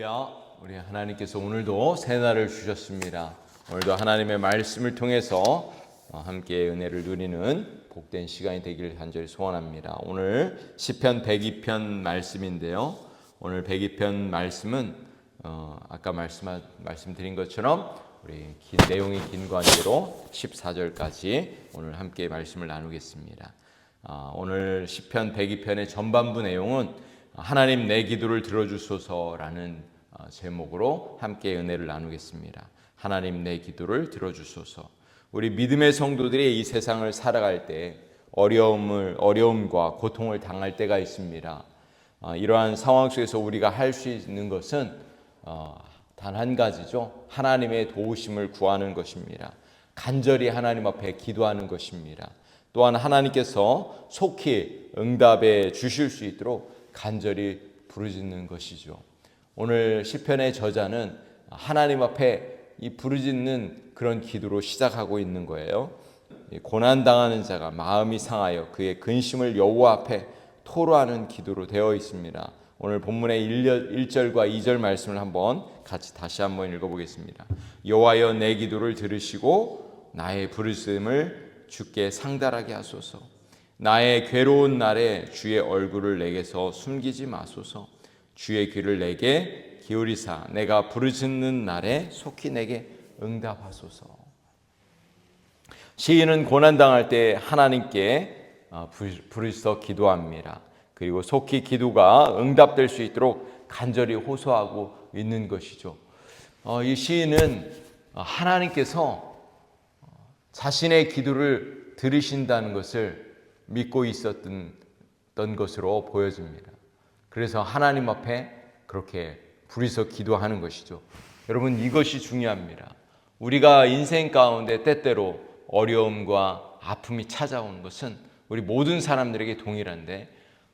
할렐루야. 우리 하나님께서 오늘도 새 날을 주셨습니다. 오늘도 하나님의 말씀을 통해서 함께 은혜를 누리는 복된 시간이 되기를 간절히 소원합니다. 오늘 시편 102편 말씀인데요. 오늘 102편 말씀은 아까 말씀드린 것처럼 우리 내용이 긴 관계로 14절까지 오늘 함께 말씀을 나누겠습니다. 오늘 시편 102편의 전반부 내용은 하나님 내 기도를 들어주소서라는 제목으로 함께 은혜를 나누겠습니다. 하나님 내 기도를 들어주소서. 우리 믿음의 성도들이 이 세상을 살아갈 때 어려움과 고통을 당할 때가 있습니다. 이러한 상황 속에서 우리가 할 수 있는 것은 단 한 가지죠. 하나님의 도우심을 구하는 것입니다. 간절히 하나님 앞에 기도하는 것입니다. 또한 하나님께서 속히 응답해 주실 수 있도록 간절히 부르짖는 것이죠. 오늘 시편의 저자는 하나님 앞에 이 부르짖는 그런 기도로 시작하고 있는 거예요. 고난당하는 자가 마음이 상하여 그의 근심을 여호와 앞에 토로하는 기도로 되어 있습니다. 오늘 본문의 1절과 2절 말씀을 다시 한번 읽어보겠습니다. 여호와여 내 기도를 들으시고 나의 부르짖음을 주께 상달하게 하소서. 나의 괴로운 날에 주의 얼굴을 내게서 숨기지 마소서. 주의 귀를 내게 기울이사 내가 부르짖는 날에 속히 내게 응답하소서. 시인은 고난당할 때 하나님께 부르짖어 기도합니다. 그리고 속히 기도가 응답될 수 있도록 간절히 호소하고 있는 것이죠. 이 시인은 하나님께서 자신의 기도를 들으신다는 것을 믿고 있었던 것으로 보여집니다. 그래서 하나님 앞에 그렇게 부르짖어 기도하는 것이죠. 여러분, 이것이 중요합니다. 우리가 인생 가운데 때때로 어려움과 아픔이 찾아오는 것은 우리 모든 사람들에게 동일한데,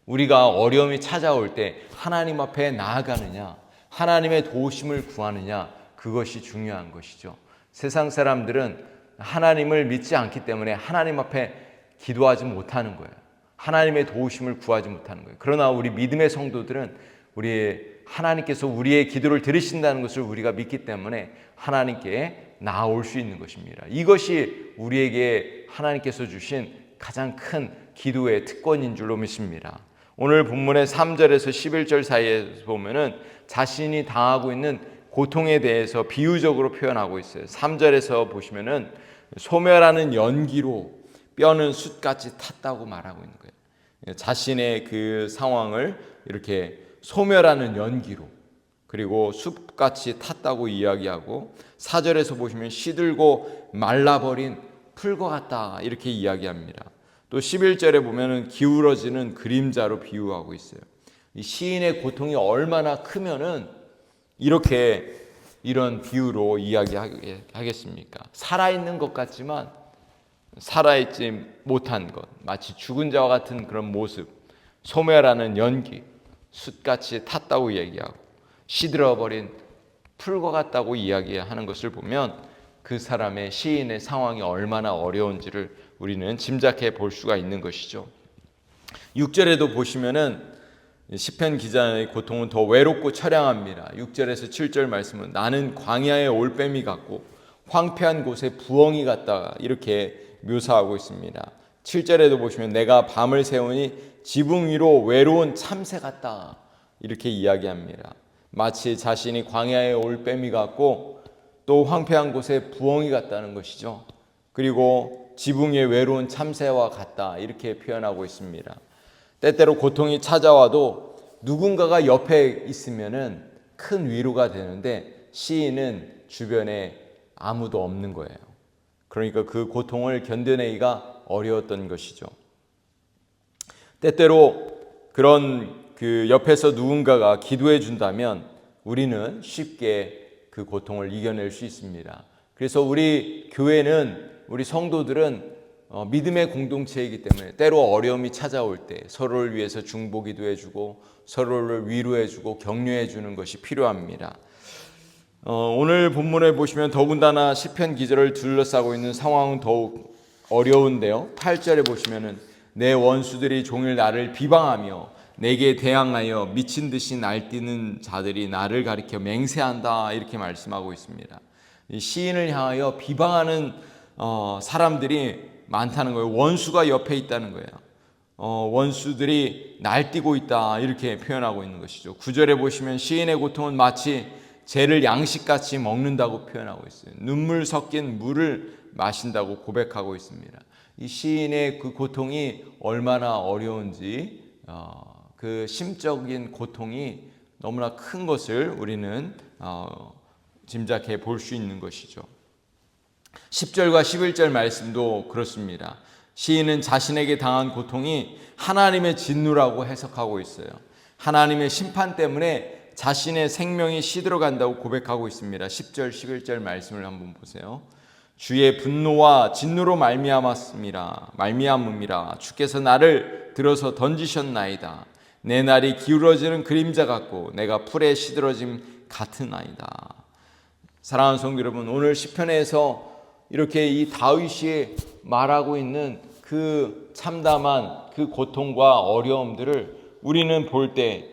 우리가 어려움이 찾아올 때 하나님 앞에 나아가느냐, 하나님의 도우심을 구하느냐, 그것이 중요한 것이죠. 세상 사람들은 하나님을 믿지 않기 때문에 하나님 앞에 기도하지 못하는 거예요. 하나님의 도우심을 구하지 못하는 거예요. 그러나 우리 믿음의 성도들은 하나님께서 우리의 기도를 들으신다는 것을 우리가 믿기 때문에 하나님께 나아올 수 있는 것입니다. 이것이 우리에게 하나님께서 주신 가장 큰 기도의 특권인 줄로 믿습니다. 오늘 본문의 3절에서 11절 사이에 보면은 자신이 당하고 있는 고통에 대해서 비유적으로 표현하고 있어요. 3절에서 보시면은 소멸하는 연기로 뼈는 숯같이 탔다고 말하고 있는 거예요. 자신의 그 상황을 이렇게 소멸하는 연기로, 그리고 숯같이 탔다고 이야기하고, 4절에서 보시면 시들고 말라버린 풀과 같다 이렇게 이야기합니다. 또 11절에 보면은 기울어지는 그림자로 비유하고 있어요. 이 시인의 고통이 얼마나 크면은 이런 비유로 이야기하겠습니까? 살아있는 것 같지만 살아있지 못한 것, 마치 죽은 자와 같은 그런 모습, 소멸하는 연기, 숯같이 탔다고 얘기하고 시들어버린 풀과 같다고 이야기하는 것을 보면 그 사람의 시인의 상황이 얼마나 어려운지를 우리는 짐작해 볼 수가 있는 것이죠. 6절에도 보시면은 시편 기자의 고통은 더 외롭고 처량합니다. 6절에서 7절 말씀은 나는 광야의 올빼미 같고 황폐한 곳에 부엉이 같다 이렇게 묘사하고 있습니다. 7절에도 보시면 내가 밤을 새우니 지붕 위로 외로운 참새 같다 이렇게 이야기합니다. 마치 자신이 광야의 올빼미 같고 또 황폐한 곳에 부엉이 같다는 것이죠. 그리고 지붕 위에 외로운 참새와 같다 이렇게 표현하고 있습니다. 때때로 고통이 찾아와도 누군가가 옆에 있으면은 큰 위로가 되는데 시인은 주변에 아무도 없는 거예요. 그러니까 그 고통을 견뎌내기가 어려웠던 것이죠. 때때로 그런 그 옆에서 누군가가 기도해 준다면 우리는 쉽게 그 고통을 이겨낼 수 있습니다. 그래서 우리 교회는, 우리 성도들은 믿음의 공동체이기 때문에 때로 어려움이 찾아올 때 서로를 위해서 중보기도해 주고 서로를 위로해 주고 격려해 주는 것이 필요합니다. 오늘 본문에 보시면 더군다나 시편 기자를 둘러싸고 있는 상황은 더욱 어려운데요. 8절에 보시면은 내 원수들이 종일 나를 비방하며 내게 대항하여 미친 듯이 날뛰는 자들이 나를 가리켜 맹세한다. 이렇게 말씀하고 있습니다. 이 시인을 향하여 비방하는 사람들이 많다는 거예요. 원수가 옆에 있다는 거예요. 원수들이 날뛰고 있다. 이렇게 표현하고 있는 것이죠. 9절에 보시면 시인의 고통은 마치 재를 양식같이 먹는다고 표현하고 있어요. 눈물 섞인 물을 마신다고 고백하고 있습니다. 이 시인의 그 고통이 얼마나 어려운지 그 심적인 고통이 너무나 큰 것을 우리는 짐작해 볼 수 있는 것이죠. 10절과 11절 말씀도 그렇습니다. 시인은 자신에게 당한 고통이 하나님의 진노라고 해석하고 있어요. 하나님의 심판 때문에 자신의 생명이 시들어간다고 고백하고 있습니다. 10절, 11절 말씀을 한번 보세요. 주의 분노와 진노로 말미암음이라 주께서 나를 들어서 던지셨나이다. 내 날이 기울어지는 그림자 같고 내가 풀에 시들어짐 같으나이다. 사랑하는 성도 여러분, 오늘 시편에서 이렇게 이 다윗이 말하고 있는 그 참담한 그 고통과 어려움들을 우리는 볼 때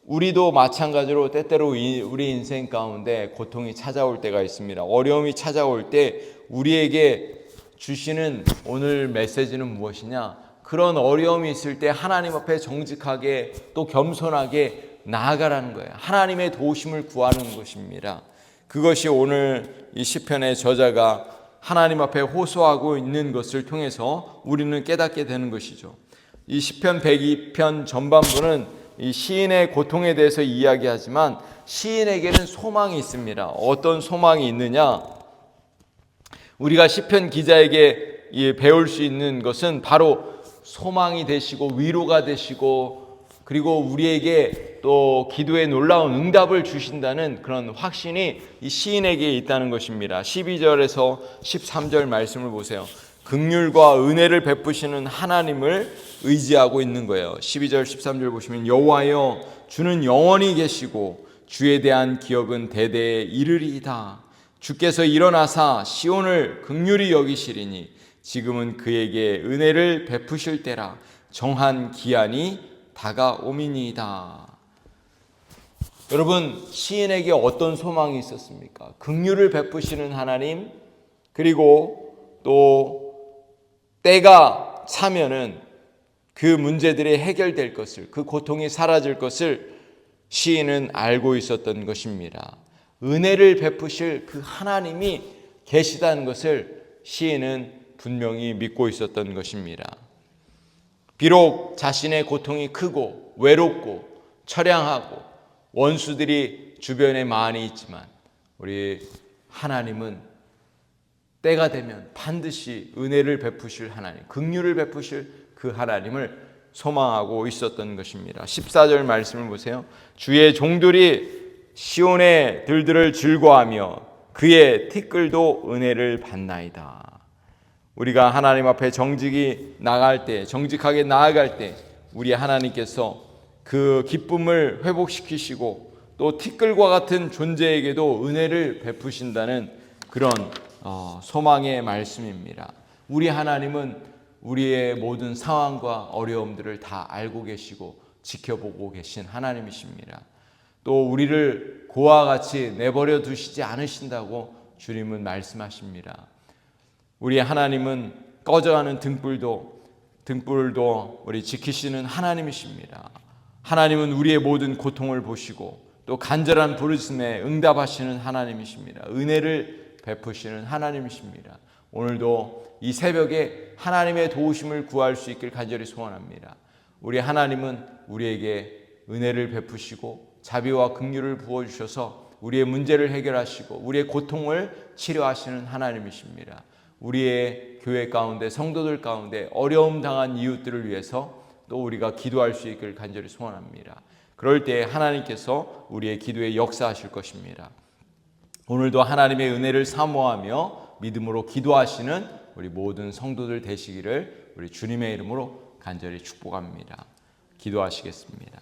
우리도 마찬가지로 때때로 우리 인생 가운데 고통이 찾아올 때가 있습니다. 어려움이 찾아올 때 우리에게 주시는 오늘 메시지는 무엇이냐? 그런 어려움이 있을 때 하나님 앞에 정직하게 또 겸손하게 나아가라는 거예요. 하나님의 도우심을 구하는 것입니다. 그것이 오늘 이 시편의 저자가 하나님 앞에 호소하고 있는 것을 통해서 우리는 깨닫게 되는 것이죠. 이 시편 102편 전반부는 이 시인의 고통에 대해서 이야기하지만 시인에게는 소망이 있습니다. 어떤 소망이 있느냐? 우리가 시편 기자에게 배울 수 있는 것은 바로 소망이 되시고 위로가 되시고 그리고 우리에게 또 기도에 놀라운 응답을 주신다는 그런 확신이 이 시인에게 있다는 것입니다. 12절에서 13절 말씀을 보세요. 긍휼과 은혜를 베푸시는 하나님을 의지하고 있는 거예요. 12절 13절 보시면 여호와여 주는 영원히 계시고 주에 대한 기억은 대대에 이르리이다. 주께서 일어나사 시온을 긍휼히 여기시리니 지금은 그에게 은혜를 베푸실 때라. 정한 기한이 다가오미니이다. 여러분, 시인에게 어떤 소망이 있었습니까? 긍휼을 베푸시는 하나님, 그리고 또 때가 차면은 그 문제들이 해결될 것을, 그 고통이 사라질 것을 시인은 알고 있었던 것입니다. 은혜를 베푸실 그 하나님이 계시다는 것을 시인은 분명히 믿고 있었던 것입니다. 비록 자신의 고통이 크고 외롭고 처량하고 원수들이 주변에 많이 있지만 우리 하나님은 때가 되면 반드시 은혜를 베푸실 하나님, 긍휼을 베푸실 그 하나님을 소망하고 있었던 것입니다. 14절 말씀을 보세요. 주의 종들이 시온의 들들을 즐거워하며 그의 티끌도 은혜를 받나이다. 우리가 하나님 앞에 정직하게 나아갈 때 우리 하나님께서 그 기쁨을 회복시키시고 또 티끌과 같은 존재에게도 은혜를 베푸신다는 그런 소망의 말씀입니다. 우리 하나님은 우리의 모든 상황과 어려움들을 다 알고 계시고 지켜보고 계신 하나님이십니다. 또 우리를 고와 같이 내버려 두시지 않으신다고 주님은 말씀하십니다. 우리 하나님은 꺼져가는 등불도 우리 지키시는 하나님이십니다. 하나님은 우리의 모든 고통을 보시고 또 간절한 부르심에 응답하시는 하나님이십니다. 은혜를 베푸시는 하나님이십니다. 오늘도 이 새벽에 하나님의 도우심을 구할 수 있길 간절히 소원합니다. 우리 하나님은 우리에게 은혜를 베푸시고 자비와 긍휼을 부어주셔서 우리의 문제를 해결하시고 우리의 고통을 치료하시는 하나님이십니다. 우리의 교회 가운데 성도들 가운데 어려움 당한 이웃들을 위해서 또 우리가 기도할 수 있길 간절히 소원합니다. 그럴 때 하나님께서 우리의 기도에 역사하실 것입니다. 오늘도 하나님의 은혜를 사모하며 믿음으로 기도하시는 우리 모든 성도들 되시기를 우리 주님의 이름으로 간절히 축복합니다. 기도하시겠습니다.